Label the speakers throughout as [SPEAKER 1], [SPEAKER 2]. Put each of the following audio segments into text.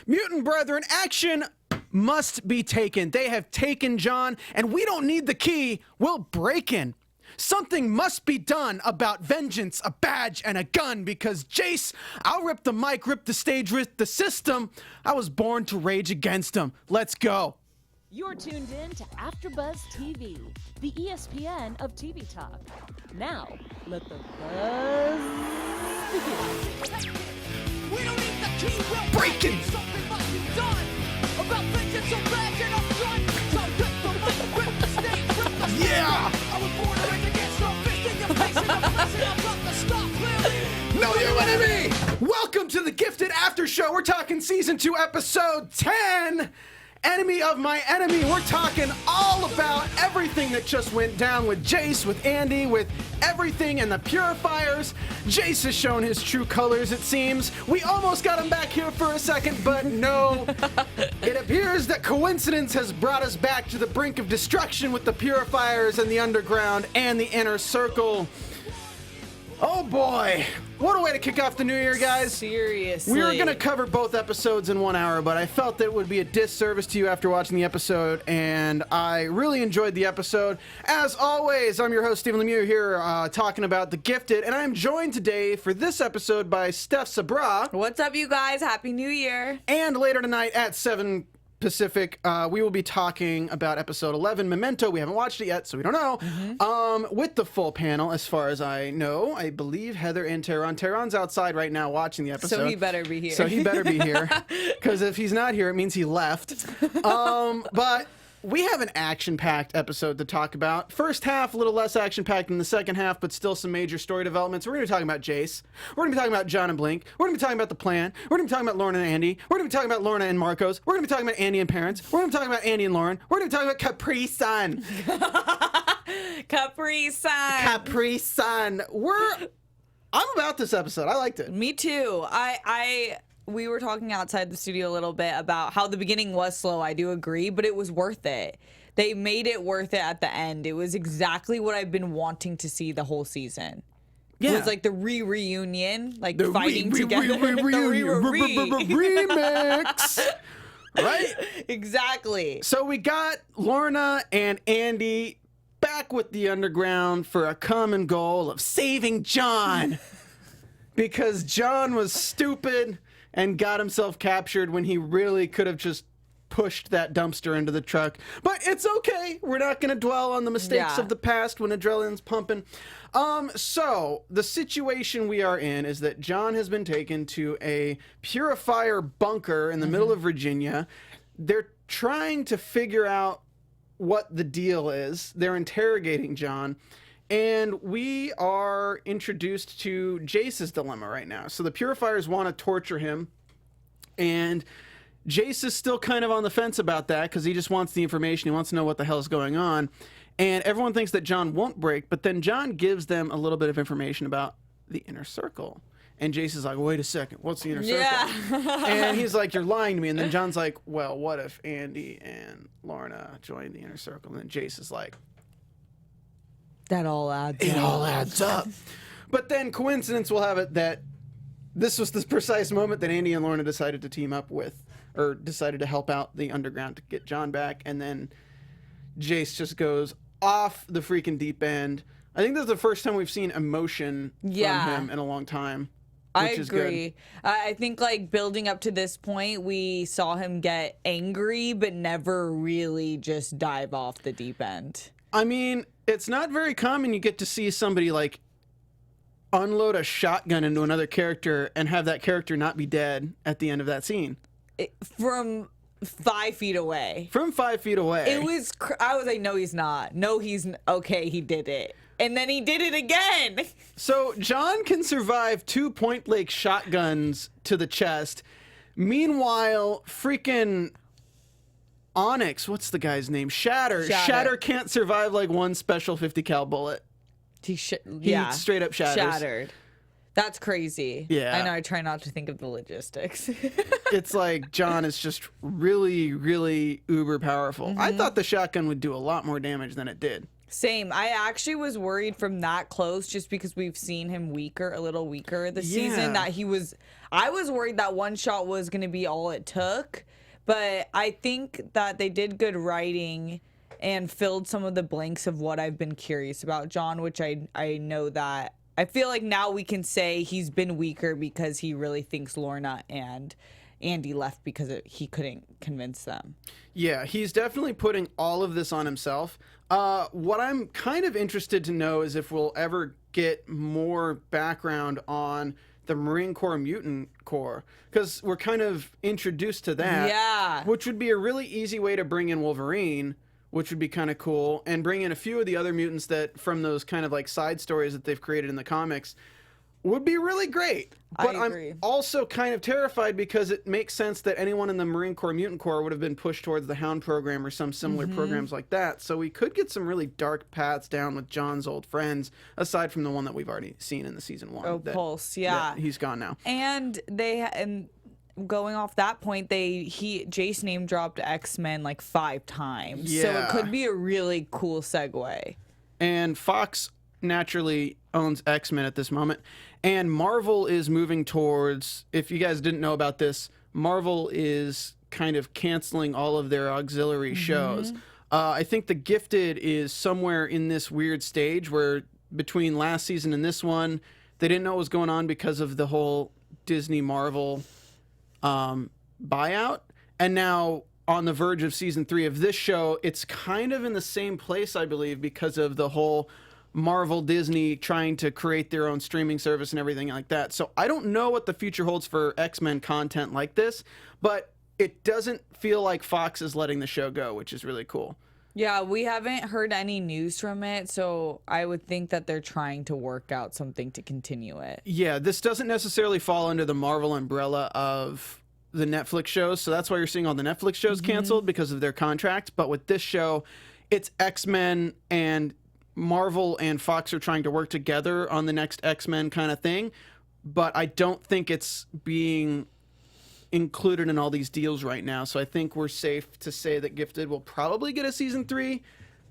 [SPEAKER 1] Mutant brethren, action must be taken. They have taken John, and we don't need the key. We'll break in. Something must be done about vengeance, a badge, and a gun, because Jace, I'll rip the mic, rip the stage, rip the system. I was born to rage against him. Let's go.
[SPEAKER 2] You're tuned in to AfterBuzz TV, the ESPN of TV talk. Now, let the buzz begin.
[SPEAKER 3] We don't need the key, we'll
[SPEAKER 1] Breaking.
[SPEAKER 3] Something must be done about vengeance, a badge, and a gun. So rip the mic, rip the stage, rip the system.
[SPEAKER 1] Yeah.
[SPEAKER 3] I was born to rage against no fist in your face, and I'm pressing, I've got to stop clearly.
[SPEAKER 1] Know your enemy! Welcome to the Gifted After Show. We're talking Season 2, Episode 10. Enemy of my enemy. We're talking all about everything that just went down with Jace, with Andi, with everything and the purifiers. Jace has shown his true colors, it seems. We almost got him back here for a second, but no. It appears that coincidence has brought us back to the brink of destruction with the purifiers and the underground and the inner circle. Oh boy. What a way to kick off the new year, guys.
[SPEAKER 4] Seriously.
[SPEAKER 1] We were going to cover both episodes in 1 hour, but I felt that it would be a disservice to you after watching the episode, and I really enjoyed the episode. As always, I'm your host, Stephen Lemieux, here talking about The Gifted, and I'm joined today for this episode by Steph Sabraw.
[SPEAKER 4] What's up, you guys? Happy New Year.
[SPEAKER 1] And later tonight at 7 Pacific, we will be talking about episode 11, Memento. We haven't watched it yet, so we don't know. With the full panel, as far as I know, I believe Heather and Tehran. Tehran's outside right now watching the episode.
[SPEAKER 4] So he better be here.
[SPEAKER 1] So he better be here, because if he's not here, it means he left. But we have an action-packed episode to talk about. First half, a little less action-packed than the second half, but still some major story developments. We're going to be talking about Jace. We're going to be talking about John and Blink. We're going to be talking about the plan. We're going to be talking about Lorna and Andi. We're going to be talking about Lorna and Marcos. We're going to be talking about Andi and parents. We're going to be talking about Andi and Lauren. We're going to be talking about Capri Sun.
[SPEAKER 4] Capri Sun.
[SPEAKER 1] Capri Sun. I'm about this episode. I liked it.
[SPEAKER 4] Me too. We were talking outside the studio a little bit about how the beginning was slow. I do agree, but it was worth it. They made it worth it at the end. It was exactly what I've been wanting to see the whole season.
[SPEAKER 1] Yeah.
[SPEAKER 4] It was like the reunion, like
[SPEAKER 1] The
[SPEAKER 4] fighting together.
[SPEAKER 1] remix. Right?
[SPEAKER 4] Exactly.
[SPEAKER 1] So we got Lorna and Andi back with the underground for a common goal of saving John. Because John was stupid and got himself captured when he really could have just pushed that dumpster into the truck. But it's okay. We're not going to dwell on the mistakes of the past when adrenaline's pumping. So the situation we are in is that John has been taken to a purifier bunker in the middle of Virginia. They're trying to figure out what the deal is. They're interrogating John. And we are introduced to Jace's dilemma right now. So the purifiers want to torture him. And Jace is still kind of on the fence about that because he just wants the information. He wants to know what the hell is going on. And everyone thinks that John won't break. But then John gives them a little bit of information about the inner circle. And Jace is like, wait a second, what's the inner circle?
[SPEAKER 4] Yeah.
[SPEAKER 1] And he's like, you're lying to me. And then John's like, well, what if Andi and Lorna join the inner circle? And then Jace is like,
[SPEAKER 4] That all adds
[SPEAKER 1] it
[SPEAKER 4] up.
[SPEAKER 1] all adds up. But then coincidence will have it that this was the precise moment that Andi and Lorna decided to team up with, or decided to help out the underground to get John back. And then Jace just goes off the freaking deep end. I think this is the first time we've seen emotion from him in a long time.
[SPEAKER 4] I
[SPEAKER 1] Which is
[SPEAKER 4] agree.
[SPEAKER 1] good.
[SPEAKER 4] I think like building up to this point, we saw him get angry, but never really just dive off the deep end.
[SPEAKER 1] I mean, it's not very common you get to see somebody like unload a shotgun into another character and have that character not be dead at the end of that scene.
[SPEAKER 4] From 5 feet away.
[SPEAKER 1] From 5 feet away.
[SPEAKER 4] It was, I was like, no, he's not. No, okay, he did it. And then he did it again.
[SPEAKER 1] So John can survive 2 point-blank shotguns to the chest. Meanwhile, freaking Onyx, what's the guy's name? Shatter. Shatter can't survive like one special 50 cal bullet. He straight up shatters.
[SPEAKER 4] Shattered. That's crazy.
[SPEAKER 1] Yeah.
[SPEAKER 4] I know, I try not to think of the logistics.
[SPEAKER 1] It's like John is just really, really uber powerful. I thought the shotgun would do a lot more damage than it did.
[SPEAKER 4] Same. I actually was worried from that close just because we've seen him a little weaker this season. I was worried that one shot was going to be all it took, but I think that they did good writing and filled some of the blanks of what I've been curious about John, which I know that I feel like now we can say he's been weaker because he really thinks Lorna and Andi left because he couldn't convince them.
[SPEAKER 1] Yeah, he's definitely putting all of this on himself. What I'm kind of interested to know is if we'll ever get more background on the Marine Corps Mutant Corps, because we're kind of introduced to that.
[SPEAKER 4] Yeah.
[SPEAKER 1] Which would be a really easy way to bring in Wolverine, which would be kind of cool, and bring in a few of the other mutants that from those kind of like side stories that they've created in the comics. Would be really great. But
[SPEAKER 4] I agree.
[SPEAKER 1] I'm also kind of terrified because it makes sense that anyone in the Marine Corps Mutant Corps would have been pushed towards the Hound program or some similar programs like that. So we could get some really dark paths down with John's old friends, aside from the one that we've already seen in the season 1.
[SPEAKER 4] Oh, Pulse, yeah.
[SPEAKER 1] He's gone now.
[SPEAKER 4] And going off that point, Jace name dropped X-Men like 5 times. So
[SPEAKER 1] Yeah.
[SPEAKER 4] it could be a really cool segue.
[SPEAKER 1] And Fox naturally owns X-Men at this moment. And Marvel is moving towards, if you guys didn't know about this, Marvel is kind of canceling all of their auxiliary shows. I think The Gifted is somewhere in this weird stage where between last season and this one, they didn't know what was going on because of the whole Disney Marvel buyout. And now on the verge of season 3 of this show, it's kind of in the same place, I believe, because of the whole Marvel Disney trying to create their own streaming service and everything like that. So I don't know what the future holds for X-Men content like this, but it doesn't feel like Fox is letting the show go, which is really cool.
[SPEAKER 4] Yeah, we haven't heard any news from it, so I would think that they're trying to work out something to continue it.
[SPEAKER 1] Yeah, this doesn't necessarily fall under the Marvel umbrella of the Netflix shows, so that's why you're seeing all the Netflix shows canceled because of their contract. But with this show, it's X-Men, and Marvel and Fox are trying to work together on the next X-Men kind of thing, but I don't think it's being included in all these deals right now. So I think we're safe to say that Gifted will probably get a season 3.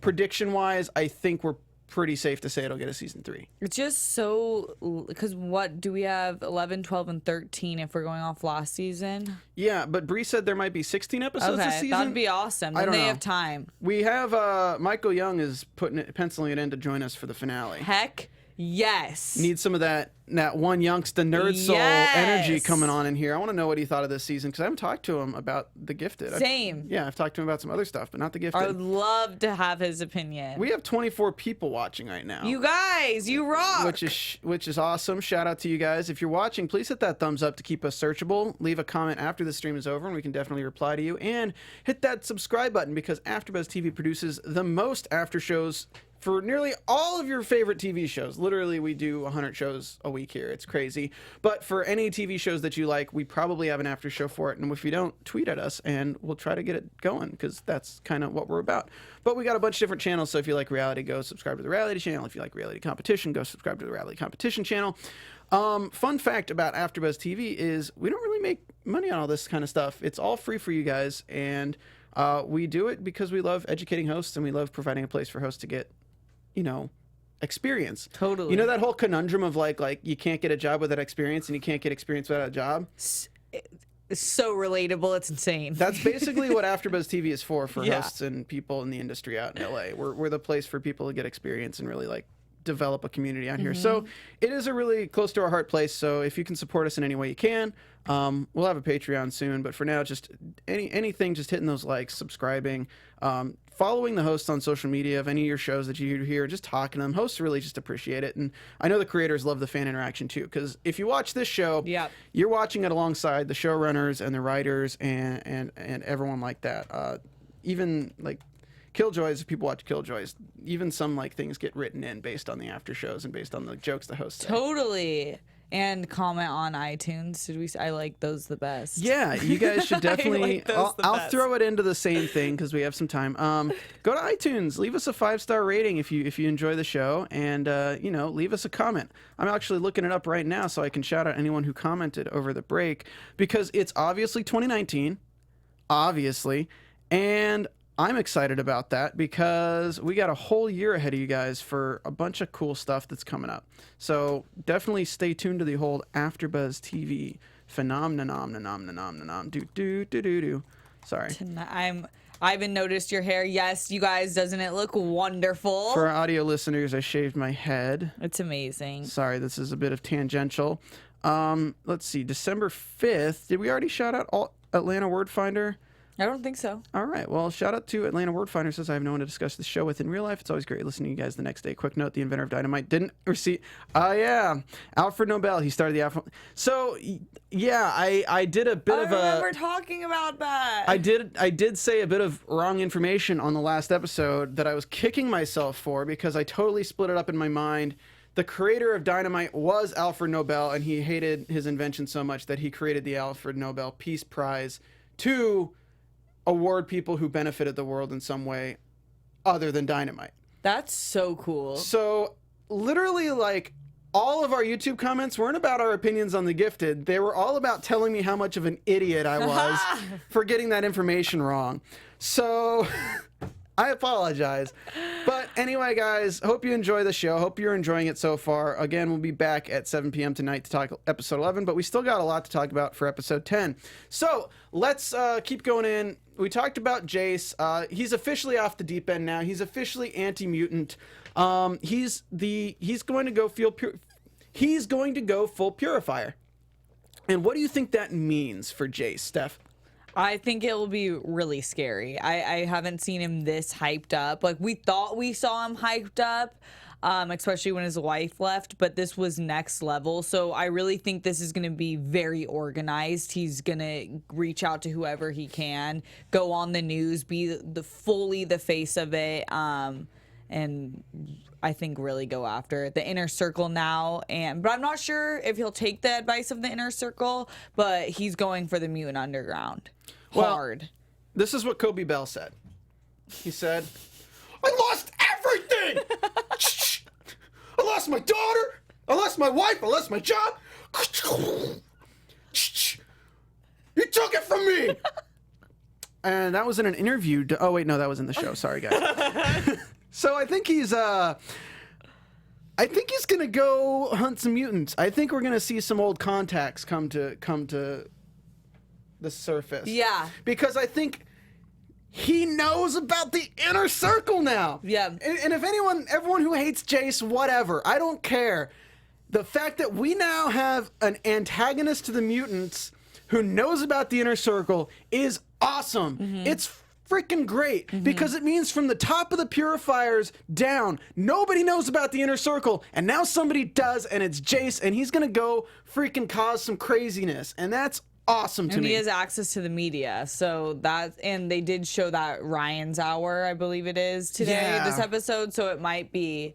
[SPEAKER 1] Prediction-wise, I think we're pretty safe to say it'll get a season 3.
[SPEAKER 4] It's just so, because what do we have, 11, 12, and 13 if we're going off last season?
[SPEAKER 1] Yeah, but Bree said there might be 16 episodes this season.
[SPEAKER 4] That'd be awesome.
[SPEAKER 1] I
[SPEAKER 4] Then
[SPEAKER 1] don't
[SPEAKER 4] they
[SPEAKER 1] know.
[SPEAKER 4] have time.
[SPEAKER 1] We have Michael Young is penciling it in to join us for the finale.
[SPEAKER 4] Heck yes.
[SPEAKER 1] Need some of that one youngster nerd soul
[SPEAKER 4] Yes.
[SPEAKER 1] energy coming on in here. I want to know what he thought of this season because I haven't talked to him about The Gifted.
[SPEAKER 4] Same.
[SPEAKER 1] I've talked to him about some other stuff, but not The Gifted.
[SPEAKER 4] I would love to have his opinion.
[SPEAKER 1] We have 24 people watching right now.
[SPEAKER 4] You guys, you rock.
[SPEAKER 1] Which is awesome. Shout out to you guys. If you're watching, please hit that thumbs up to keep us searchable. Leave a comment after the stream is over, and we can definitely reply to you. And hit that subscribe button because AfterBuzz TV produces the most after shows for nearly all of your favorite TV shows. Literally, we do 100 shows a week here. It's crazy. But for any TV shows that you like, we probably have an after show for it. And if you don't, tweet at us, and we'll try to get it going because that's kind of what we're about. But we got a bunch of different channels, so if you like reality, go subscribe to the reality channel. If you like reality competition, go subscribe to the reality competition channel. Fun fact about AfterBuzz TV is we don't really make money on all this kind of stuff. It's all free for you guys, and we do it because we love educating hosts and we love providing a place for hosts to get experience.
[SPEAKER 4] Totally.
[SPEAKER 1] You know that whole conundrum of like you can't get a job without experience and you can't get experience without a job?
[SPEAKER 4] It's so relatable. It's insane.
[SPEAKER 1] That's basically what AfterBuzz TV is for
[SPEAKER 4] Yeah.
[SPEAKER 1] hosts and people in the industry out in LA. We're the place for people to get experience and really like develop a community out here. So it is a really close to our heart place. So if you can support us in any way you can, we'll have a Patreon soon. But for now, just anything, just hitting those likes, subscribing, following the hosts on social media of any of your shows that you hear, just talking to them. Hosts really just appreciate it. And I know the creators love the fan interaction too, because if you watch this show,
[SPEAKER 4] Yep.
[SPEAKER 1] you're watching it alongside the showrunners and the writers and everyone like that. Even like Killjoys, if people watch Killjoys, even some like things get written in based on the after shows and based on the jokes the hosts say.
[SPEAKER 4] Totally. And comment on iTunes. I like those the best.
[SPEAKER 1] Yeah, you guys should definitely.
[SPEAKER 4] like those the
[SPEAKER 1] I'll
[SPEAKER 4] best.
[SPEAKER 1] throw it into the same thing because we have some time. Go to iTunes, leave us a 5-star rating if you enjoy the show, and leave us a comment. I'm actually looking it up right now so I can shout out anyone who commented over the break because it's obviously 2019, obviously, and I'm excited about that because we got a whole year ahead of you guys for a bunch of cool stuff that's coming up. So definitely stay tuned to the whole AfterBuzz TV phenomenon. Do. Sorry.
[SPEAKER 4] I haven't noticed your hair. Yes, you guys, doesn't it look wonderful?
[SPEAKER 1] For our audio listeners, I shaved my head.
[SPEAKER 4] It's amazing.
[SPEAKER 1] Sorry, this is a bit of tangential. Let's see, December 5th. Did we already shout out all Atlanta Word Finder?
[SPEAKER 4] I don't think so.
[SPEAKER 1] All right. Well, shout out to Atlanta Word Finder. Says I have no one to discuss the show with in real life. It's always great listening to you guys the next day. Quick note: the inventor of dynamite didn't receive. Yeah, Alfred Nobel. He started the Alfred. So yeah, I did a bit of a.
[SPEAKER 4] I remember talking about that.
[SPEAKER 1] I did say a bit of wrong information on the last episode that I was kicking myself for because I totally split it up in my mind. The creator of dynamite was Alfred Nobel, and he hated his invention so much that he created the Alfred Nobel Peace Prize to award people who benefited the world in some way other than dynamite.
[SPEAKER 4] That's so cool.
[SPEAKER 1] So literally, like, all of our YouTube comments weren't about our opinions on The Gifted. They were all about telling me how much of an idiot I was for getting that information wrong. So I apologize. But anyway, guys, hope you enjoy the show. Hope you're enjoying it so far. Again, we'll be back at 7 p.m. tonight to talk episode 11, but we still got a lot to talk about for episode 10. So let's keep going in. We talked about Jace. He's officially off the deep end now. He's officially anti-mutant. He's going to go he's going to go full purifier. And what do you think that means for Jace, Steph?
[SPEAKER 4] I think it will be really scary. I haven't seen him this hyped up. Like, we thought we saw him hyped up, especially when his wife left, but this was next level. So I really think this is going to be very organized. He's going to reach out to whoever he can, go on the news, be fully the face of it, and I think really go after the inner circle now. But I'm not sure if he'll take the advice of the inner circle, but he's going for the mutant underground. Hard.
[SPEAKER 1] Well, this is what Kobe Bell said. He said, I lost everything! I lost my daughter, I lost my wife, I lost my job. You took it from me! And that was in an interview. Oh, wait, no, that was in the show. Sorry, guys. So I think he's gonna go hunt some mutants. I think we're gonna see some old contacts come to the surface.
[SPEAKER 4] Yeah.
[SPEAKER 1] Because I think he knows about the inner circle now.
[SPEAKER 4] Yeah.
[SPEAKER 1] And if everyone who hates Jace, whatever, I don't care. The fact that we now have an antagonist to the mutants who knows about the inner circle is awesome. Mm-hmm. It's freaking great because it means from the top of the purifiers down, nobody knows about the inner circle, and now somebody does, and it's Jace, and he's gonna go freaking cause some craziness, and that's awesome to me.
[SPEAKER 4] And he has access to the media, and they did show that Ryan's hour, I believe it is today, this episode, so it might be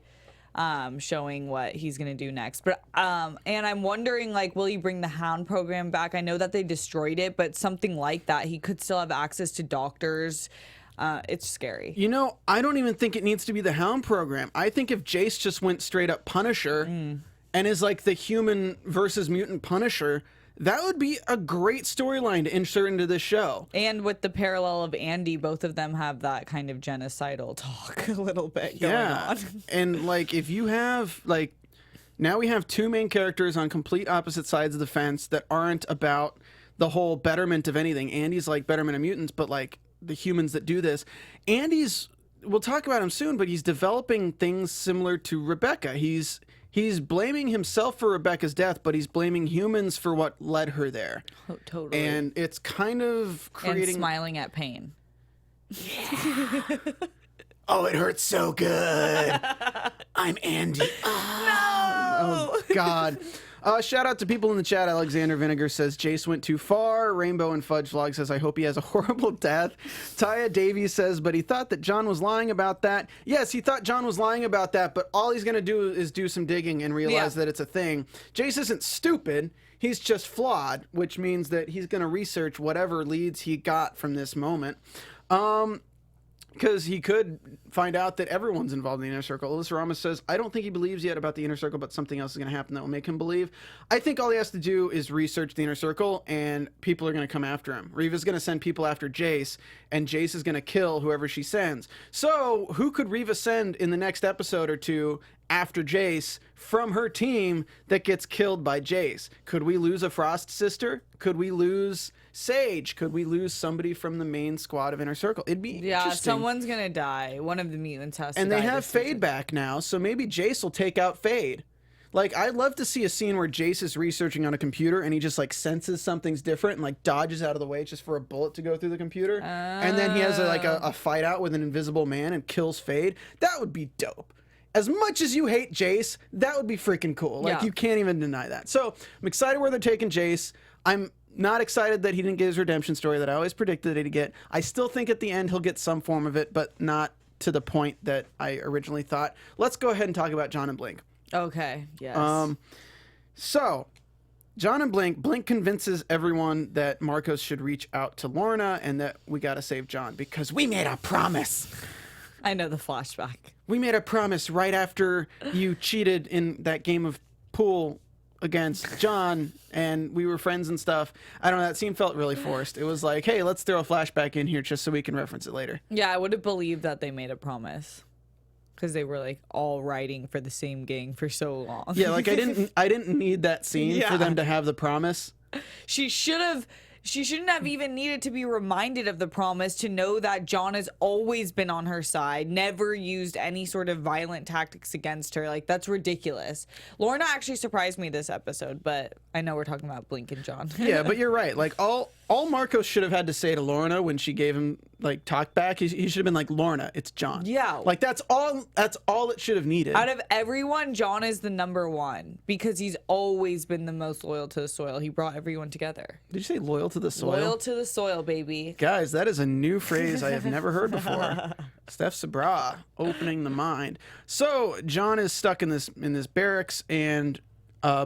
[SPEAKER 4] showing what he's gonna do next. But and I'm wondering, like, will he bring the Hound program back? I know that they destroyed it, but something like that, he could still have access to doctors. It's scary.
[SPEAKER 1] You know, I don't even think it needs to be the Hound program. I think if Jace just went straight up Punisher and is like the human versus mutant Punisher, that would be a great storyline to insert into the show.
[SPEAKER 4] And with the parallel of Andi, both of them have that kind of genocidal talk a little bit going on.
[SPEAKER 1] And like, if you have, like, now we have two main characters on complete opposite sides of the fence that aren't about the whole betterment of anything. Andy's like betterment of mutants, but like the humans that do this. Andy's, we'll talk about him soon, but he's developing things similar to Rebecca. He's blaming himself for Rebecca's death, but he's blaming humans for what led her there.
[SPEAKER 4] Oh, totally.
[SPEAKER 1] And it's kind of creating...
[SPEAKER 4] And smiling at pain.
[SPEAKER 1] Yeah. Oh, it hurts so good. I'm Andy. Oh, no! God. Shout out to people in the chat. Alexander Vinegar says, Jace went too far. Rainbow and Fudge Vlog says, I hope he has a horrible death. Taya Davies says, but he thought that John was lying about that. Yes, he thought John was lying about that, but all he's going to do is do some digging and realize that it's a thing. Jace isn't stupid. He's just flawed, which means that he's going to research whatever leads he got from this moment. Because he could find out that everyone's involved in the inner circle. Alyssa Ramos says, I don't think he believes yet about the inner circle, but something else is going to happen that will make him believe. I think all he has to do is research the inner circle, and people are going to come after him. Reva's going to send people after Jace, and Jace is going to kill whoever she sends. So who could Reva send in the next episode or two after Jace from her team that gets killed by Jace? Could we lose a Frost sister? Could we lose Sage? Could we lose somebody from the main squad of Inner Circle? It'd be interesting.
[SPEAKER 4] Someone's gonna die. One of the mutants has to die.
[SPEAKER 1] And they have
[SPEAKER 4] this
[SPEAKER 1] Fade
[SPEAKER 4] season.
[SPEAKER 1] back now, so maybe Jace will take out Fade. Like, I'd love to see a scene where Jace is researching on a computer and he just like senses something's different and like dodges out of the way just for a bullet to go through the computer. And then he has a fight out with an invisible man and kills Fade. That would be dope. As much as you hate Jace, that would be freaking cool. Like,
[SPEAKER 4] Yeah.
[SPEAKER 1] you can't even deny that. So I'm excited where they're taking Jace. I'm not excited that he didn't get his redemption story that I always predicted that he'd get. I still think at the end he'll get some form of it, but not to the point that I originally thought. Let's go ahead and talk about John and Blink.
[SPEAKER 4] Okay. Yes.
[SPEAKER 1] So, John and Blink convinces everyone that Marcos should reach out to Lorna and that we gotta save John because we made a promise.
[SPEAKER 4] I know the flashback.
[SPEAKER 1] We made a promise right after you cheated in that game of pool against John and we were friends and stuff. I don't know, that scene felt really forced. It was like, hey, let's throw a flashback in here just so we can reference it later.
[SPEAKER 4] Yeah, I would have believed that they made a promise. Because they were like all writing for the same gang for so long.
[SPEAKER 1] Yeah, like I didn't need that scene for them to have the promise.
[SPEAKER 4] She shouldn't have even needed to be reminded of the promise to know that John has always been on her side, never used any sort of violent tactics against her. Like, that's ridiculous. Lorna actually surprised me this episode, but I know we're talking about Blink and John.
[SPEAKER 1] Yeah, but you're right. Like all Marcos should have had to say to Lorna when she gave him like talk back, he should have been like, Lorna, it's John.
[SPEAKER 4] Yeah.
[SPEAKER 1] Like that's all it should have needed.
[SPEAKER 4] Out of everyone, John is the number one because he's always been the most loyal to the soil. He brought everyone together.
[SPEAKER 1] Did you say loyal to the soil?
[SPEAKER 4] Loyal to the soil, baby.
[SPEAKER 1] Guys, that is a new phrase I have never heard before. Steph Sabraw, opening the mind. So John is stuck in this barracks, and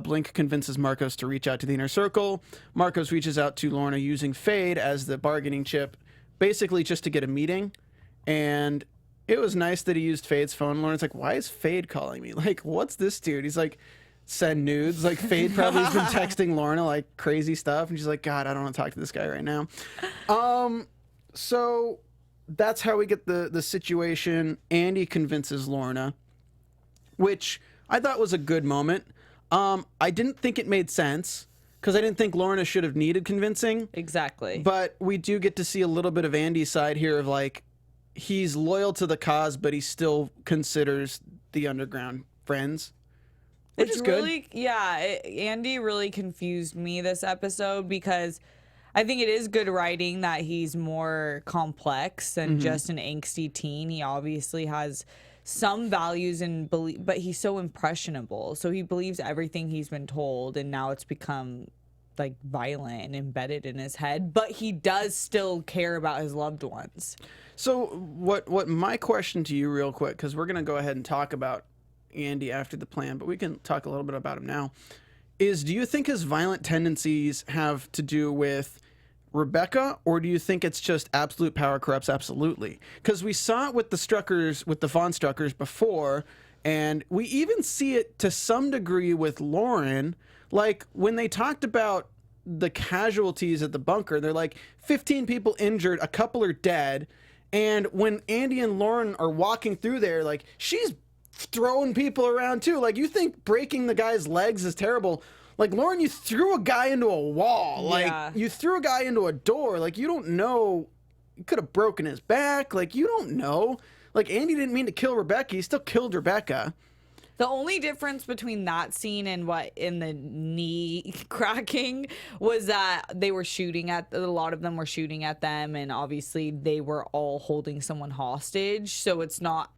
[SPEAKER 1] Blink convinces Marcos to reach out to the inner circle. Marcos reaches out to Lorna using Fade as the bargaining chip, basically just to get a meeting. And it was nice that he used Fade's phone. Lorna's like, why is Fade calling me? Like, what's this dude? He's like, send nudes. Like, Fade probably has been texting Lorna like crazy stuff. And she's like, God, I don't want to talk to this guy right now. So that's how we get the situation. Andi convinces Lorna, which I thought was a good moment. I didn't think it made sense because I didn't think Lorna should have needed convincing.
[SPEAKER 4] Exactly.
[SPEAKER 1] But we do get to see a little bit of Andy's side here of like, he's loyal to the cause, but he still considers the underground friends. Which is good.
[SPEAKER 4] Really, yeah, Andi really confused me this episode because I think it is good writing that he's more complex than just an angsty teen. He obviously has some values and belief, but he's so impressionable. So he believes everything he's been told, and now it's become like violent and embedded in his head. But he does still care about his loved ones.
[SPEAKER 1] So what my question to you real quick, because we're going to go ahead and talk about Andi after the plan, but we can talk a little bit about him now, is do you think his violent tendencies have to do with Rebecca, or do you think it's just absolute power corrupts absolutely? Because we saw it with the Struckers, with the Von Struckers before, and we even see it to some degree with Lauren. Like when they talked about the casualties at the bunker, they're like 15 people injured, a couple are dead. And when Andi and Lauren are walking through there, like she's throwing people around too. Like you think breaking the guy's legs is terrible. Like Lauren, you threw a guy into a wall. Like you threw a guy into a door. Like you don't know. You could have broken his back. Like you don't know. Like Andi didn't mean to kill Rebecca. He still killed Rebecca.
[SPEAKER 4] The only difference between that scene and what in the knee cracking was that they were shooting at, a lot of them were shooting at them, and obviously they were all holding someone hostage. So it's not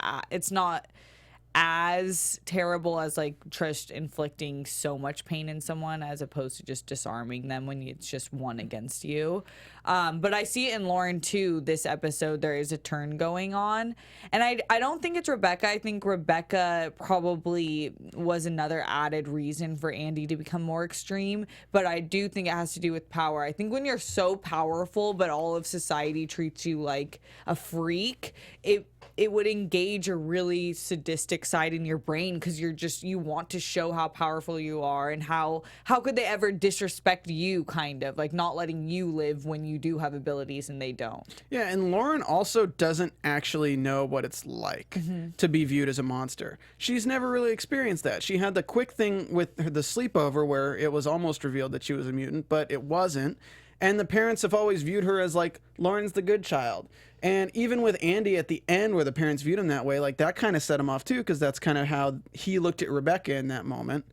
[SPEAKER 4] as terrible as like Trish inflicting so much pain in someone as opposed to just disarming them when it's just one against you. But I see it in Lauren too. This episode, there is a turn going on, and I don't think it's Rebecca. I think Rebecca probably was another added reason for Andi to become more extreme, but I do think it has to do with power. I think when you're so powerful but all of society treats you like a freak, it would engage a really sadistic side in your brain, because you want to show how powerful you are, and how could they ever disrespect you, kind of like not letting you live when you do have abilities and they don't.
[SPEAKER 1] Yeah, and Lauren also doesn't actually know what it's like to be viewed as a monster. She's never really experienced that. She had the quick thing with the sleepover where it was almost revealed that she was a mutant, but it wasn't. And the parents have always viewed her as like, Lauren's the good child. And even with Andi at the end, where the parents viewed him that way, like that kind of set him off too, because that's kind of how he looked at Rebecca in that moment.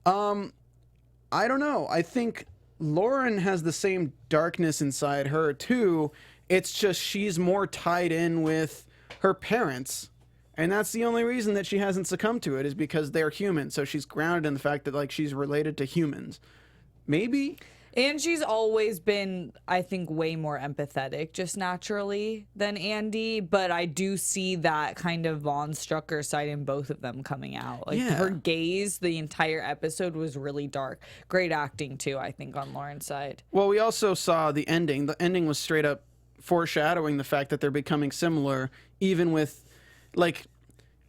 [SPEAKER 1] I don't know. I think Lauren has the same darkness inside her too. It's just she's more tied in with her parents. And that's the only reason that she hasn't succumbed to it, is because they're human. So she's grounded in the fact that like she's related to humans. Maybe.
[SPEAKER 4] And she's always been, I think, way more empathetic just naturally than Andi. But I do see that kind of Von Strucker side in both of them coming out. Like her gaze, the entire episode was really dark. Great acting, too, I think, on Lauren's side.
[SPEAKER 1] Well, we also saw the ending. The ending was straight up foreshadowing the fact that they're becoming similar, even with, like...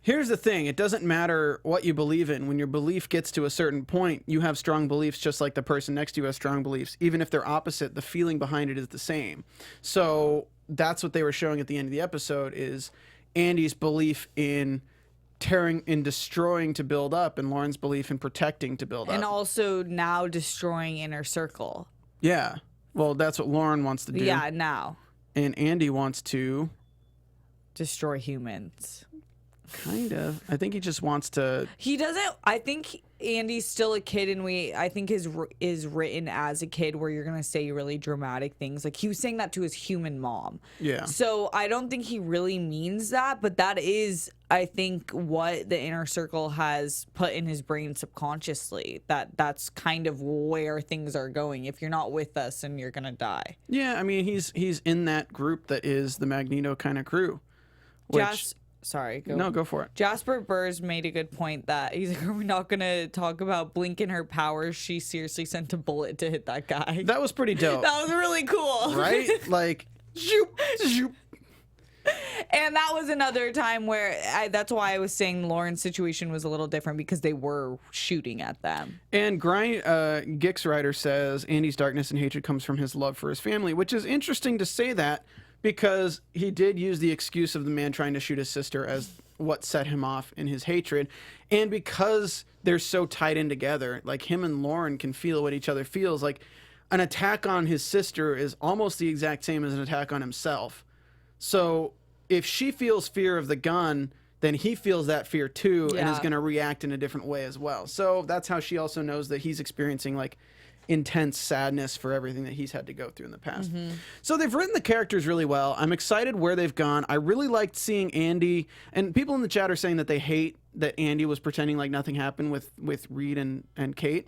[SPEAKER 1] Here's the thing. It doesn't matter what you believe in. When your belief gets to a certain point, you have strong beliefs just like the person next to you has strong beliefs. Even if they're opposite, the feeling behind it is the same. So that's what they were showing at the end of the episode, is Andi's belief in destroying to build up, and Lauren's belief in protecting to build up.
[SPEAKER 4] And also now destroying Inner Circle.
[SPEAKER 1] Yeah. Well, that's what Lauren wants to do.
[SPEAKER 4] Yeah, now.
[SPEAKER 1] And Andi wants to...
[SPEAKER 4] destroy humans.
[SPEAKER 1] Kind of. I think he just wants to...
[SPEAKER 4] He doesn't... I think Andi's still a kid, and I think is written as a kid, where you're going to say really dramatic things. Like, he was saying that to his human mom.
[SPEAKER 1] Yeah.
[SPEAKER 4] So I don't think he really means that, but that is, I think, what the Inner Circle has put in his brain subconsciously. That's kind of where things are going. If you're not with us, and you're going to die.
[SPEAKER 1] Yeah, I mean, he's in that group that is the Magneto kind of crew. Which...
[SPEAKER 4] Sorry.
[SPEAKER 1] Go for it.
[SPEAKER 4] Jasper Burrs made a good point that he's like, are we not going to talk about Blink and her powers? She seriously sent a bullet to hit that guy.
[SPEAKER 1] That was pretty dope.
[SPEAKER 4] That was really cool.
[SPEAKER 1] Right? Like, zoop, zoop.
[SPEAKER 4] And that was another time where that's why I was saying Lauren's situation was a little different, because they were shooting at them.
[SPEAKER 1] And Gix Rider says Andi's darkness and hatred comes from his love for his family, which is interesting to say that, because he did use the excuse of the man trying to shoot his sister as what set him off in his hatred. And because they're so tied in together, like him and Lauren can feel what each other feels. Like an attack on his sister is almost the exact same as an attack on himself. So if she feels fear of the gun, then he feels that fear too, and is going to react in a different way as well. So that's how she also knows that he's experiencing like intense sadness for everything that he's had to go through in the past. So they've written the characters really well. I'm excited where they've gone. I really liked seeing Andi, and people in the chat are saying that they hate that Andi was pretending like nothing happened with Reid and Kate.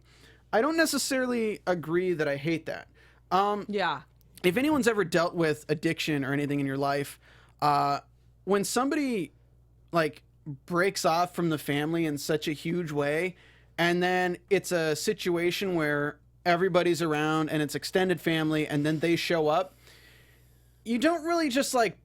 [SPEAKER 1] I don't necessarily agree that I hate that. If anyone's ever dealt with addiction or anything in your life, when somebody like breaks off from the family in such a huge way, and then it's a situation where everybody's around and it's extended family, and then they show up, you don't really just like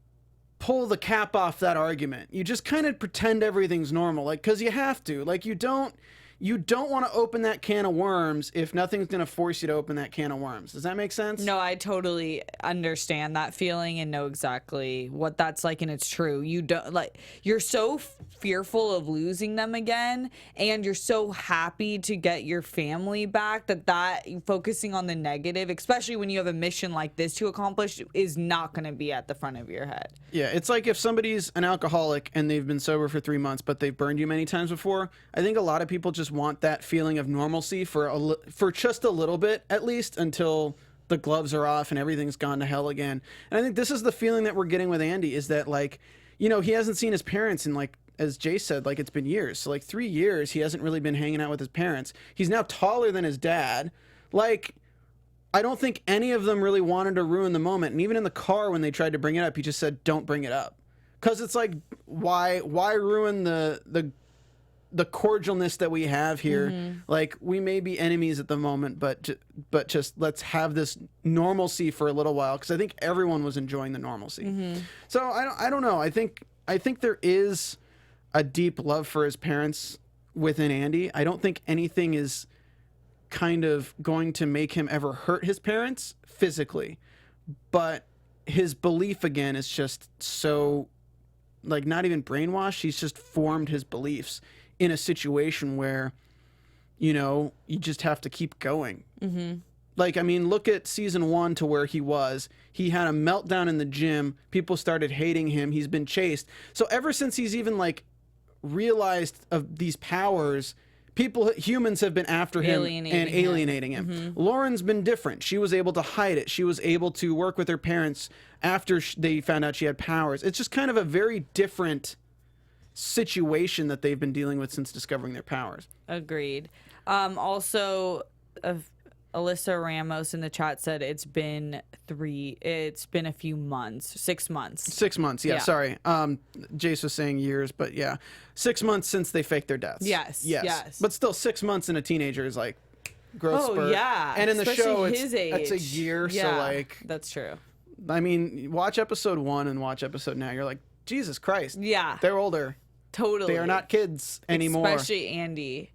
[SPEAKER 1] pull the cap off that argument. You just kind of pretend everything's normal, like, because you have to. Like, you don't want to open that can of worms if nothing's going to force you to open that can of worms. Does that make sense?
[SPEAKER 4] No, I totally understand that feeling and know exactly what that's like, and it's true. You don't like, you're so fearful of losing them again, and you're so happy to get your family back that focusing on the negative, especially when you have a mission like this to accomplish, is not going to be at the front of your head.
[SPEAKER 1] Yeah, it's like if somebody's an alcoholic and they've been sober for 3 months, but they've burned you many times before. I think a lot of people just want that feeling of normalcy for just a little bit, at least, until the gloves are off and everything's gone to hell again. And I think this is the feeling that we're getting with Andi, is that, like, you know, he hasn't seen his parents in like as Jace said, like, it's been years. So, like, 3 years, he hasn't really been hanging out with his parents. He's now taller than his dad. Like, I don't think any of them really wanted to ruin the moment. And even in the car, when they tried to bring it up, he just said, don't bring it up. Because it's like, why ruin the cordialness that we have here? Like, we may be enemies at the moment, but just let's have this normalcy for a little while, because I think everyone was enjoying the normalcy. So I don't know. I think there is a deep love for his parents within Andi. I don't think anything is kind of going to make him ever hurt his parents physically, but his belief again is just so, like, not even brainwashed. He's just formed his beliefs in a situation where, you know, you just have to keep going. Like, I mean, look at season 1 to where he was. He had a meltdown in the gym. People started hating him. He's been chased. So ever since he's even, like, realized of these powers, humans have been after him and alienating him. Lauren's been different. She was able to hide it. She was able to work with her parents after they found out she had powers. It's just kind of a very different situation that they've been dealing with since discovering their powers.
[SPEAKER 4] Agreed. Also, Alyssa Ramos in the chat said it's been a few months, 6 months.
[SPEAKER 1] 6 months, yeah. Sorry. Jace was saying years, but yeah. 6 months since they faked their deaths. Yes. But still, 6 months in a teenager is like growth spurt.
[SPEAKER 4] Yeah.
[SPEAKER 1] And in the
[SPEAKER 4] especially
[SPEAKER 1] show,
[SPEAKER 4] his age.
[SPEAKER 1] it's a year, so like...
[SPEAKER 4] That's true.
[SPEAKER 1] I mean, watch episode 1 and watch episode now. You're like, Jesus Christ.
[SPEAKER 4] Yeah.
[SPEAKER 1] They're older.
[SPEAKER 4] Totally.
[SPEAKER 1] They are not kids anymore.
[SPEAKER 4] Especially Andi.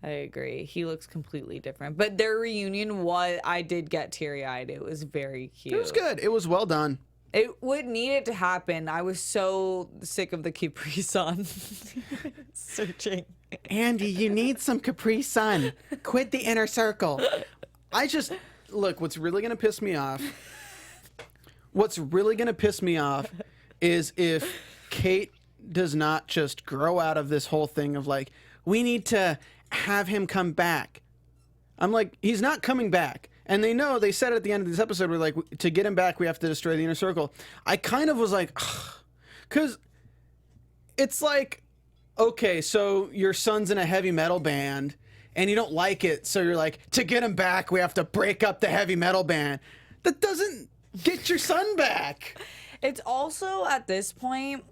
[SPEAKER 4] I agree. He looks completely different. But their reunion I did get teary-eyed. It was very cute.
[SPEAKER 1] It was good. It was well done.
[SPEAKER 4] It would needed to happen. I was so sick of the Capri Sun searching.
[SPEAKER 1] Andi, you need some Capri Sun. Quit the inner circle. Look, what's really going to piss me off is if Kate does not just grow out of this whole thing of like, we need to have him come back. I'm like, he's not coming back. And they said at the end of this episode, we're like, to get him back, we have to destroy the inner circle. I kind of was like, because it's like, okay, so your son's in a heavy metal band and you don't like it. So you're like, to get him back, we have to break up the heavy metal band. That doesn't get your son back.
[SPEAKER 4] It's also at this point,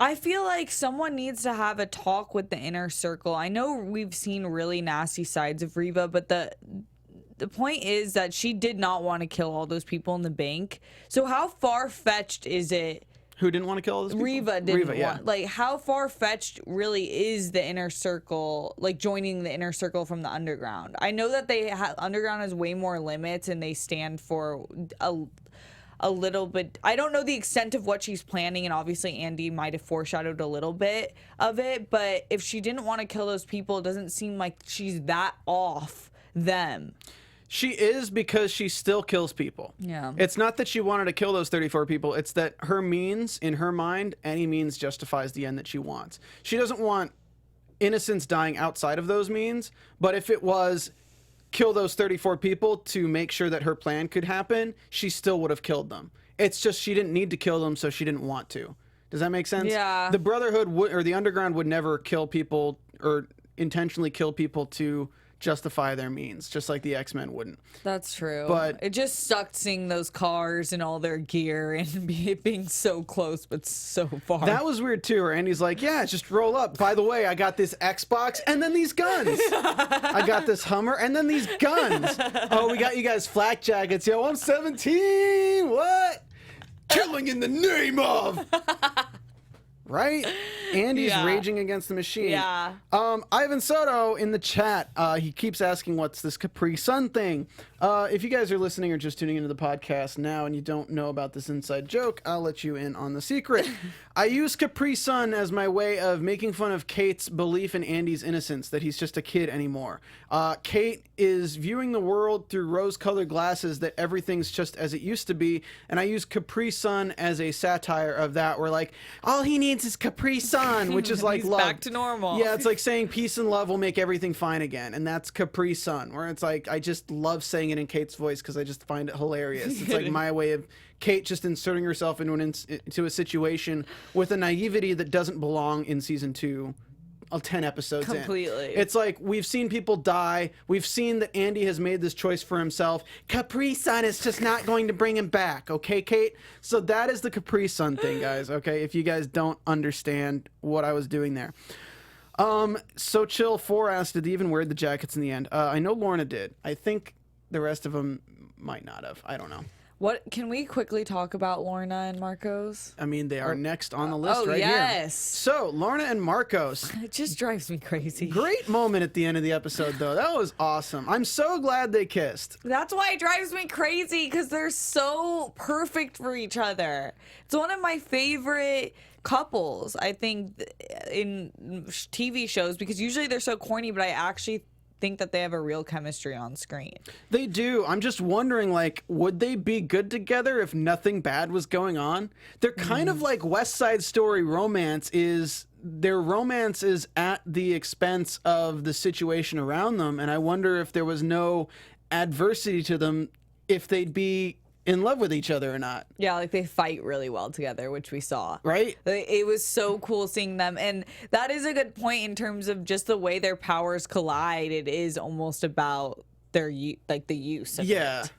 [SPEAKER 4] I feel like someone needs to have a talk with the inner circle. I know we've seen really nasty sides of Reva, but the point is that she did not want to kill all those people in the bank. So how far-fetched is it?
[SPEAKER 1] Who didn't want to kill all those people?
[SPEAKER 4] Reva didn't want.
[SPEAKER 1] Yeah.
[SPEAKER 4] Like, how far-fetched really is the inner circle, like joining the inner circle from the underground? I know that underground has way more limits and they stand for a little bit. I don't know the extent of what she's planning, and obviously Andi might have foreshadowed a little bit of it, but if she didn't want to kill those people, it doesn't seem like she's that off them.
[SPEAKER 1] She is, because she still kills people.
[SPEAKER 4] Yeah.
[SPEAKER 1] It's not that she wanted to kill those 34 people. It's that her means, in her mind, any means justifies the end that she wants. She doesn't want innocents dying outside of those means, but if it was kill those 34 people to make sure that her plan could happen, she still would have killed them. It's just she didn't need to kill them, so she didn't want to. Does that make sense?
[SPEAKER 4] Yeah.
[SPEAKER 1] The Brotherhood or the Underground would never kill people or intentionally kill people to justify their means, just like the X-Men wouldn't.
[SPEAKER 4] That's true.
[SPEAKER 1] But
[SPEAKER 4] it just sucked seeing those cars and all their gear and being so close but so far.
[SPEAKER 1] that was weird too. Where Andy's like, yeah, just roll up. By the way, I got this Xbox and then these guns. I got this Hummer and then these guns. Oh, we got you guys flak jackets. Yo, I'm 17. What? Killing in the name of. Right? Andy's raging against the machine.
[SPEAKER 4] Yeah.
[SPEAKER 1] Ivan Soto in the chat, he keeps asking, what's this Capri Sun thing? If you guys are listening or just tuning into the podcast now and you don't know about this inside joke, I'll let you in on the secret. I use Capri Sun as my way of making fun of Kate's belief in Andy's innocence, that he's just a kid anymore. Kate is viewing the world through rose-colored glasses, that everything's just as it used to be, and I use Capri Sun as a satire of that, where like, all he needs is Capri Sun, which is like
[SPEAKER 4] He's
[SPEAKER 1] love.
[SPEAKER 4] back to normal.
[SPEAKER 1] Yeah, it's like saying peace and love will make everything fine again, and that's Capri Sun, where it's like, I just love saying saying it in Kate's voice because I just find it hilarious. It's like my way of Kate just inserting herself into a situation with a naivety that doesn't belong in season 2. 10 episodes
[SPEAKER 4] Completely.
[SPEAKER 1] in. It's like we've seen people die. We've seen that Andi has made this choice for himself. Capri Sun is just not going to bring him back. Okay, Kate? So that is the Capri Sun thing, guys. Okay, if you guys don't understand what I was doing there. So Chill 4 asked, did they even wear the jackets in the end? I know Lorna did. I think the rest of them might not have. I don't know.
[SPEAKER 4] What can we quickly talk about Lorna and Marcos?
[SPEAKER 1] I mean, they are next on the list right
[SPEAKER 4] yes.
[SPEAKER 1] here. So, Lorna and Marcos.
[SPEAKER 4] It just drives me crazy.
[SPEAKER 1] Great moment at the end of the episode, though. That was awesome. I'm so glad they kissed.
[SPEAKER 4] That's why it drives me crazy, because they're so perfect for each other. It's one of my favorite couples, I think, in TV shows, because usually they're so corny, but I actually think that they have a real chemistry on screen.
[SPEAKER 1] They do. I'm just wondering, like, would they be good together if nothing bad was going on? They're kind of like West Side Story romance is. Their romance is at the expense of the situation around them, and I wonder if there was no adversity to them, if they'd be in love with each other or not.
[SPEAKER 4] Yeah, like they fight really well together, which we saw.
[SPEAKER 1] Right?
[SPEAKER 4] It was so cool seeing them. And that is a good point in terms of just the way their powers collide. It is almost about their the use of it.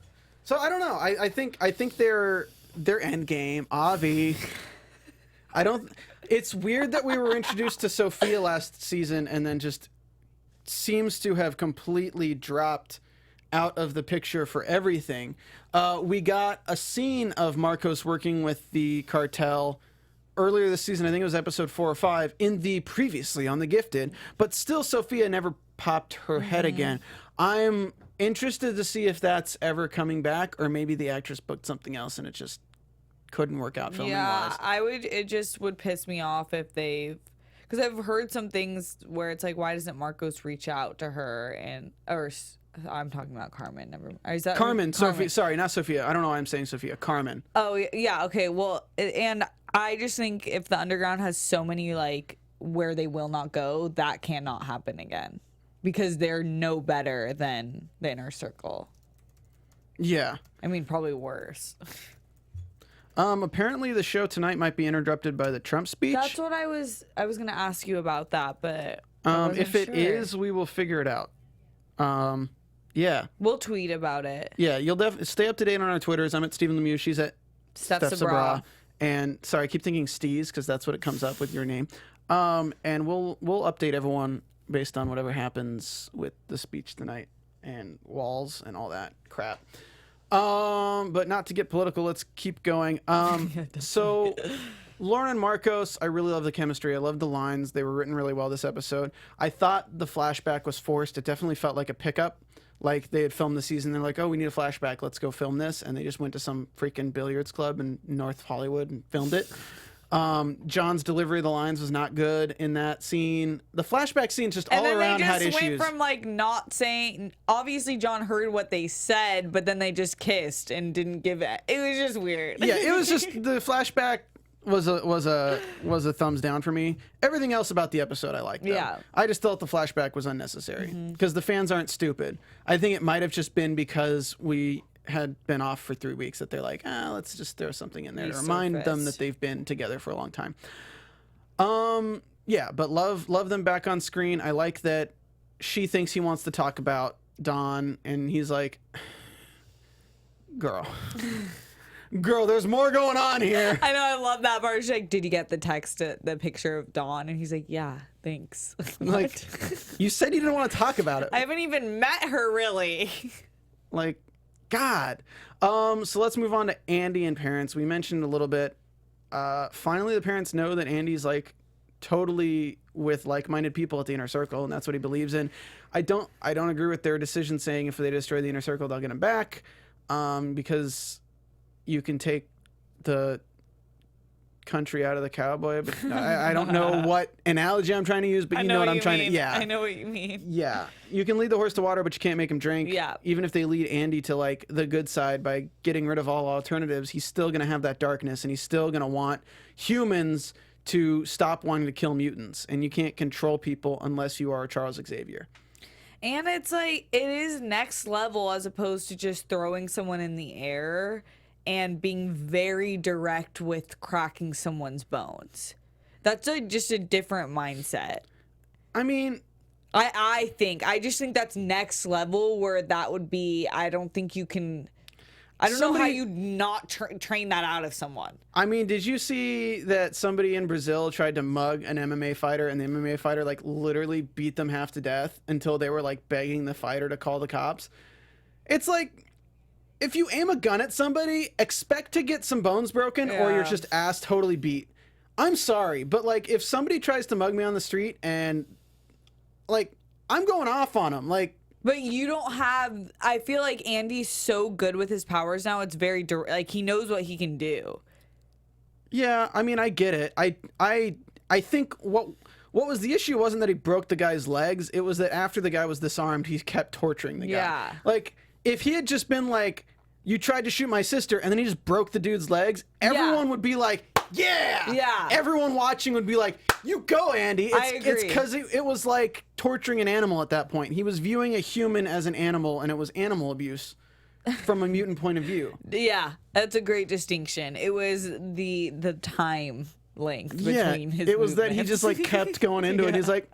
[SPEAKER 1] So I don't know. I think their end game, Avi. It's weird that we were introduced to Sofia last season and then just seems to have completely dropped out of the picture for everything. We got a scene of Marcos working with the cartel earlier this season. I think it was episode 4 or 5 in the previously on The Gifted, but still Sofia never popped her head again. I'm interested to see if that's ever coming back, or maybe the actress booked something else and it just couldn't work out filming wise.
[SPEAKER 4] It just would piss me off if because I've heard some things where it's like, why doesn't Marcos reach out to her I'm talking about Carmen. Is that
[SPEAKER 1] Carmen? Sophia. Sorry, not Sofia. I don't know why I'm saying Sofia. Carmen.
[SPEAKER 4] Oh, yeah. Okay. Well, and I just think if the underground has so many, like, where they will not go, that cannot happen again. Because they're no better than the inner circle.
[SPEAKER 1] Yeah.
[SPEAKER 4] I mean, probably worse.
[SPEAKER 1] Apparently the show tonight might be interrupted by the Trump speech.
[SPEAKER 4] That's what I was going to ask you about that, but
[SPEAKER 1] if it is, we will figure it out. Yeah.
[SPEAKER 4] We'll tweet about it.
[SPEAKER 1] Yeah, you'll definitely stay up to date on our Twitters. I'm at Stephen Lemieux. She's at
[SPEAKER 4] Steph Sabraw.
[SPEAKER 1] And sorry, I keep thinking Steez because that's what it comes up with your name. And we'll update everyone based on whatever happens with the speech tonight and walls and all that crap. But not to get political, let's keep going. So Lorna and Marcos, I really love the chemistry. I love the lines. They were written really well this episode. I thought the flashback was forced. It definitely felt like a pickup. Like they had filmed the season. They're like, oh, we need a flashback. Let's go film this. And they just went to some freaking billiards club in North Hollywood and filmed it. John's delivery of the lines was not good in that scene. The flashback scenes just all around had issues.
[SPEAKER 4] And then they just went from like not saying, obviously John heard what they said, but then they just kissed and didn't give it. It was just weird.
[SPEAKER 1] Yeah, it was just the flashback was a thumbs down for me. Everything else about the episode I liked.
[SPEAKER 4] Yeah.
[SPEAKER 1] I just thought the flashback was unnecessary because the fans aren't stupid. I think it might have just been because we had been off for 3 weeks that they're like, let's just throw something in there to remind them that they've been together for a long time. Yeah, but love them back on screen. I like that she thinks he wants to talk about Dawn, and he's like, girl, there's more going on here.
[SPEAKER 4] I know, I love that part. She's like, did you get the the picture of Dawn? And he's like, yeah, thanks.
[SPEAKER 1] Like, you said you didn't want to talk about it.
[SPEAKER 4] I haven't even met her, really.
[SPEAKER 1] Like, God. So let's move on to Andi and parents. We mentioned a little bit. Finally, the parents know that Andy's like totally with like-minded people at the inner circle, and that's what he believes in. I don't agree with their decision saying if they destroy the inner circle, they'll get him back, because you can take the country out of the cowboy. But I don't know what analogy I'm trying to use, but you know what I'm trying to. Yeah,
[SPEAKER 4] I know what you mean.
[SPEAKER 1] Yeah, you can lead the horse to water, but you can't make him drink.
[SPEAKER 4] Yeah.
[SPEAKER 1] Even if they lead Andi to like the good side by getting rid of all alternatives, he's still gonna have that darkness, and he's still gonna want humans to stop wanting to kill mutants. And you can't control people unless you are Charles Xavier.
[SPEAKER 4] And it's like, it is next level as opposed to just throwing someone in the air and being very direct with cracking someone's bones. That's just a different mindset.
[SPEAKER 1] I mean,
[SPEAKER 4] I just think that's next level where that would be, I don't think you can, I don't know how you not train that out of someone.
[SPEAKER 1] I mean, did you see that somebody in Brazil tried to mug an MMA fighter and the MMA fighter like literally beat them half to death until they were like begging the fighter to call the cops? It's like, if you aim a gun at somebody, expect to get some bones broken or you're just ass totally beat. I'm sorry, but like if somebody tries to mug me on the street and like I'm going off on them, like.
[SPEAKER 4] But you don't have, I feel like Andy's so good with his powers now, it's very like he knows what he can do.
[SPEAKER 1] Yeah, I mean, I get it. I think what was the issue wasn't that he broke the guy's legs, it was that after the guy was disarmed, he kept torturing the guy.
[SPEAKER 4] Yeah.
[SPEAKER 1] Like if he had just been like, you tried to shoot my sister and then he just broke the dude's legs, everyone would be like, yeah. Everyone watching would be like, you go, Andy.
[SPEAKER 4] I agree.
[SPEAKER 1] It's because it was like torturing an animal at that point. He was viewing a human as an animal, and it was animal abuse from a mutant point of view.
[SPEAKER 4] Yeah, that's a great distinction. It was the time length between his
[SPEAKER 1] it was
[SPEAKER 4] movements.
[SPEAKER 1] that he just like kept going into it. He's like,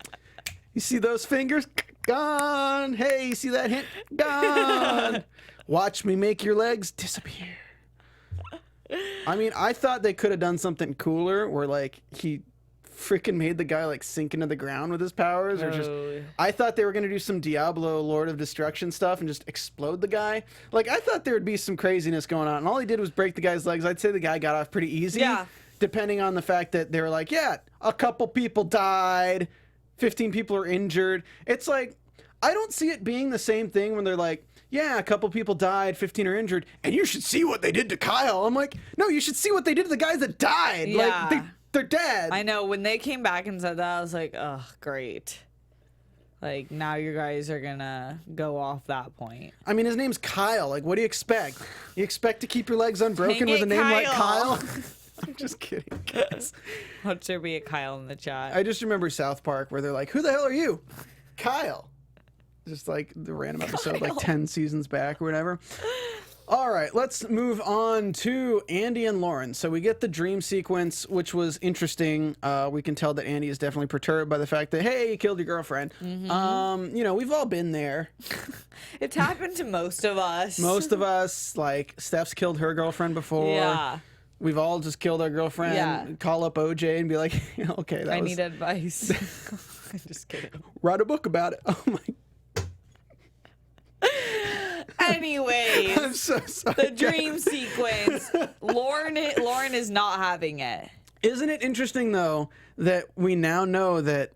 [SPEAKER 1] you see those fingers? Gone. Hey, you see that hint? Gone. Watch me make your legs disappear. I mean, I thought they could have done something cooler where like he freaking made the guy like sink into the ground with his powers, or just I thought they were gonna do some Diablo Lord of Destruction stuff and just explode the guy. Like I thought there would be some craziness going on, and all he did was break the guy's legs. I'd say the guy got off pretty easy.
[SPEAKER 4] Yeah.
[SPEAKER 1] Depending on the fact that they were like, yeah, a couple people died, 15 people are injured. It's like I don't see it being the same thing when they're like, yeah, a couple people died, 15 are injured, and you should see what they did to Kyle. I'm like, no, you should see what they did to the guys that died.
[SPEAKER 4] Yeah.
[SPEAKER 1] Like, they're dead.
[SPEAKER 4] I know, when they came back and said that, I was like, oh, great. Like, now you guys are gonna go off that point.
[SPEAKER 1] I mean, his name's Kyle. Like, what do you expect? You expect to keep your legs unbroken
[SPEAKER 4] Dang
[SPEAKER 1] with a
[SPEAKER 4] it,
[SPEAKER 1] name like
[SPEAKER 4] Kyle.
[SPEAKER 1] Kyle? I'm just kidding, guys.
[SPEAKER 4] Let there be a Kyle in the chat.
[SPEAKER 1] I just remember South Park where they're like, who the hell are you? Kyle. Just like the random episode, like 10 seasons back or whatever. All right, let's move on to Andi and Lauren. So we get the dream sequence, which was interesting. We can tell that Andi is definitely perturbed by the fact that, hey, you killed your girlfriend. You know, we've all been there.
[SPEAKER 4] It's happened to most of us.
[SPEAKER 1] Most of us, like, Steph's killed her girlfriend before.
[SPEAKER 4] Yeah.
[SPEAKER 1] We've all just killed our girlfriend.
[SPEAKER 4] Yeah.
[SPEAKER 1] Call up OJ and be like, okay,
[SPEAKER 4] I need advice. I'm just kidding.
[SPEAKER 1] Write a book about it. Oh, my.
[SPEAKER 4] Anyways,
[SPEAKER 1] I'm so sorry.
[SPEAKER 4] the dream sequence. Lauren is not having it.
[SPEAKER 1] Isn't it interesting, though, that we now know that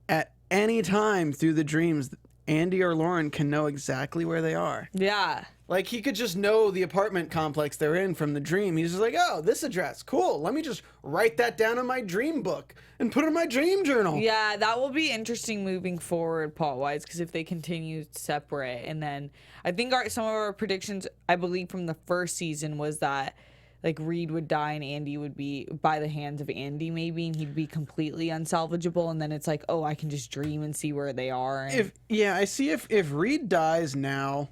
[SPEAKER 1] at any time through the dreams, Andi or Lauren can know exactly where they are?
[SPEAKER 4] Yeah.
[SPEAKER 1] Like, he could just know the apartment complex they're in from the dream. He's just like, oh, this address. Cool. Let me just write that down in my dream book and put it in my dream journal.
[SPEAKER 4] Yeah, that will be interesting moving forward plot-wise, because if they continue separate, and then I think some of our predictions, I believe from the first season, was that like Reid would die and Andi would be by the hands of Andi maybe, and he'd be completely unsalvageable, and then it's like, oh, I can just dream and see where they are. And...
[SPEAKER 1] I see if Reid dies now,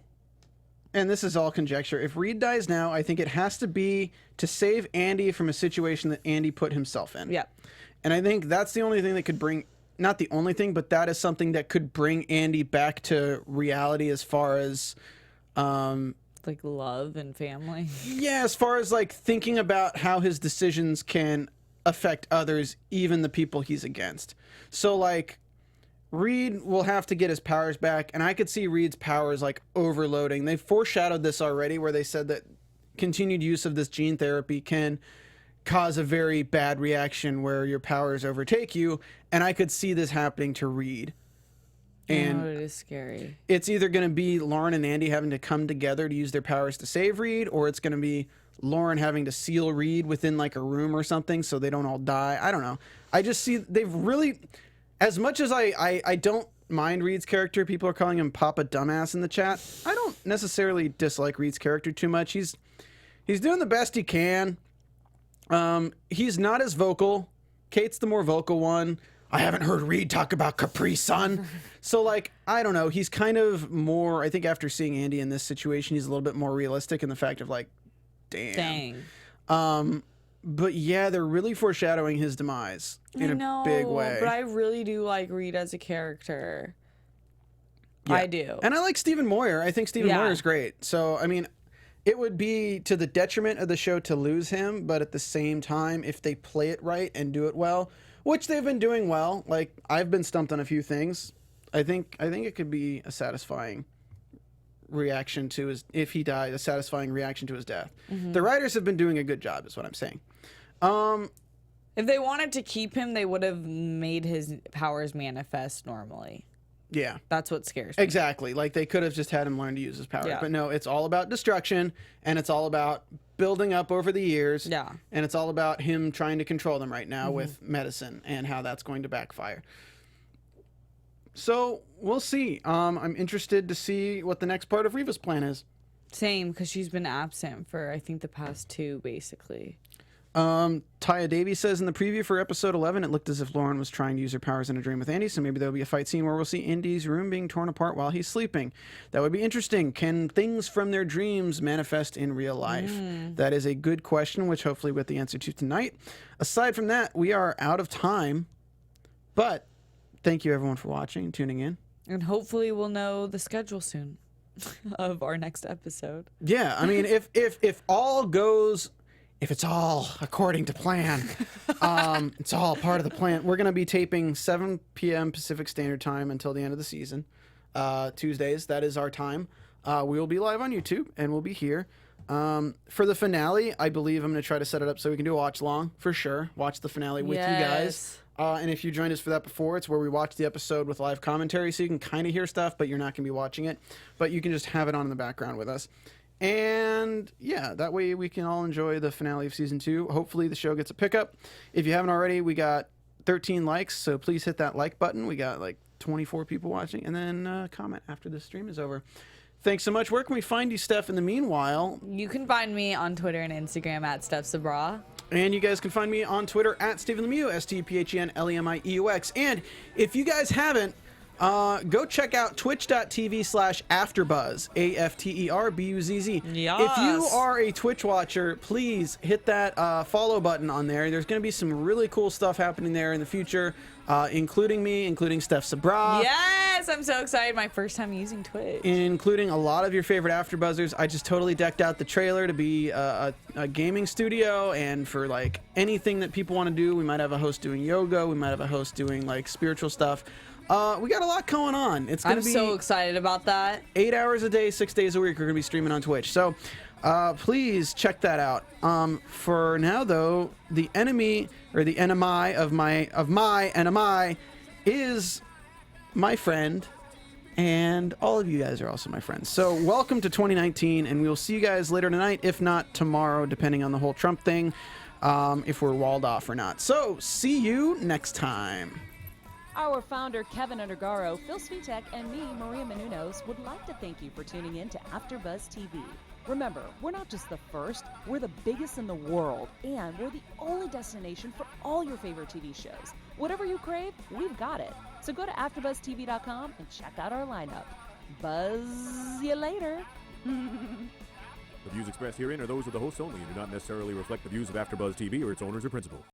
[SPEAKER 1] and this is all conjecture, if Reid dies now, I think it has to be to save Andi from a situation that Andi put himself in.
[SPEAKER 4] Yeah.
[SPEAKER 1] And I think that's the only thing that could bring, not the only thing, but that is something that could bring Andi back to reality as far as...
[SPEAKER 4] like love and family.
[SPEAKER 1] Yeah, as far as like thinking about how his decisions can affect others, even the people he's against. So like Reid will have to get his powers back, and I could see Reid's powers like overloading. They foreshadowed this already where they said that continued use of this gene therapy can cause a very bad reaction where your powers overtake you, and I could see this happening to Reid. And
[SPEAKER 4] it is scary.
[SPEAKER 1] It's either going to be Lauren and Andi having to come together to use their powers to save Reid, or it's going to be Lauren having to seal Reid within like a room or something so they don't all die. I don't know. I just see they've really, as much as I don't mind Reid's character, people are calling him Papa Dumbass in the chat. I don't necessarily dislike Reid's character too much. He's doing the best he can. He's not as vocal. Kate's the more vocal one. I haven't heard Reid talk about Capri Sun. So, like, I don't know. He's kind of more, I think after seeing Andi in this situation, he's a little bit more realistic in the fact of, like, damn. But yeah, they're really foreshadowing his demise in a big way.
[SPEAKER 4] But I really do like Reid as a character.
[SPEAKER 1] Yeah.
[SPEAKER 4] I do.
[SPEAKER 1] And I like Stephen Moyer. I think Stephen Moyer is great. So, I mean, it would be to the detriment of the show to lose him, but at the same time, if they play it right and do it well, which they've been doing well, like I've been stumped on a few things, I think it could be a satisfying reaction to his, if he died, a satisfying reaction to his death. The writers have been doing a good job, is what I'm saying.
[SPEAKER 4] If they wanted to keep him, they would have made his powers manifest normally.
[SPEAKER 1] Yeah.
[SPEAKER 4] That's what scares me.
[SPEAKER 1] Exactly. Like they could have just had him learn to use his powers.
[SPEAKER 4] Yeah.
[SPEAKER 1] But no, it's all about destruction and it's all about building up over the years.
[SPEAKER 4] Yeah.
[SPEAKER 1] And it's all about him trying to control them right now with medicine and how that's going to backfire. So we'll see. I'm interested to see what the next part of Reva's plan is.
[SPEAKER 4] Same, because she's been absent for, I think, the past 2, basically.
[SPEAKER 1] Taya Davey says in the preview for episode 11, it looked as if Lauren was trying to use her powers in a dream with Andi, so maybe there'll be a fight scene where we'll see Andy's room being torn apart while he's sleeping. That would be interesting. Can things from their dreams manifest in real life? That is a good question, which hopefully we'll get the answer to tonight. Aside from that, we are out of time, but thank you everyone for watching and tuning in.
[SPEAKER 4] And hopefully we'll know the schedule soon of our next episode.
[SPEAKER 1] Yeah, I mean, if all goes... If it's all according to plan, it's all part of the plan. We're going to be taping 7 p.m. Pacific Standard Time until the end of the season. Tuesdays, that is our time. We will be live on YouTube, and we'll be here. For the finale, I believe I'm going to try to set it up so we can do a watch-along, for sure. Watch the finale with you guys. And if you joined us for that before, it's where we watch the episode with live commentary, so you can kind of hear stuff, but you're not going to be watching it. But you can just have it on in the background with us. And yeah, that way we can all enjoy the finale of season 2. Hopefully the show gets a pickup. If you haven't already, we got 13 likes, so please hit that like button. We got like 24 people watching, and then comment after the stream is over. Thanks so much. Where can we find you, Steph, in the meanwhile?
[SPEAKER 4] You can find me on Twitter and Instagram at Steph Sabraw.
[SPEAKER 1] And you guys can find me on Twitter at Stephen Lemieux, StephenLemieux. And if you guys haven't, go check out twitch.tv/AfterBuzz, AfterBuzz.
[SPEAKER 4] Yes.
[SPEAKER 1] If you are a Twitch watcher, please hit that follow button on there. There's going to be some really cool stuff happening there in the future, including me, including Steph Sabraw.
[SPEAKER 4] Yes, I'm so excited. My first time using Twitch.
[SPEAKER 1] Including a lot of your favorite AfterBuzzers. I just totally decked out the trailer to be a gaming studio, and for like anything that people want to do. We might have a host doing yoga. We might have a host doing like spiritual stuff. We got a lot going on. It's gonna be
[SPEAKER 4] so excited about that.
[SPEAKER 1] 8 hours a day, 6 days a week. We're gonna be streaming on Twitch. So please check that out. For now, though, the enemy or the enemy of my enemy is my friend, and all of you guys are also my friends. So welcome to 2019, and we'll see you guys later tonight, if not tomorrow, depending on the whole Trump thing, if we're walled off or not. So see you next time.
[SPEAKER 2] Our founder, Kevin Undergaro, Phil Svitek, and me, Maria Menounos, would like to thank you for tuning in to AfterBuzz TV. Remember, we're not just the first, we're the biggest in the world, and we're the only destination for all your favorite TV shows. Whatever you crave, we've got it. So go to AfterBuzzTV.com and check out our lineup. Buzz you later.
[SPEAKER 5] The views expressed herein are those of the hosts only and do not necessarily reflect the views of AfterBuzz TV or its owners or principals.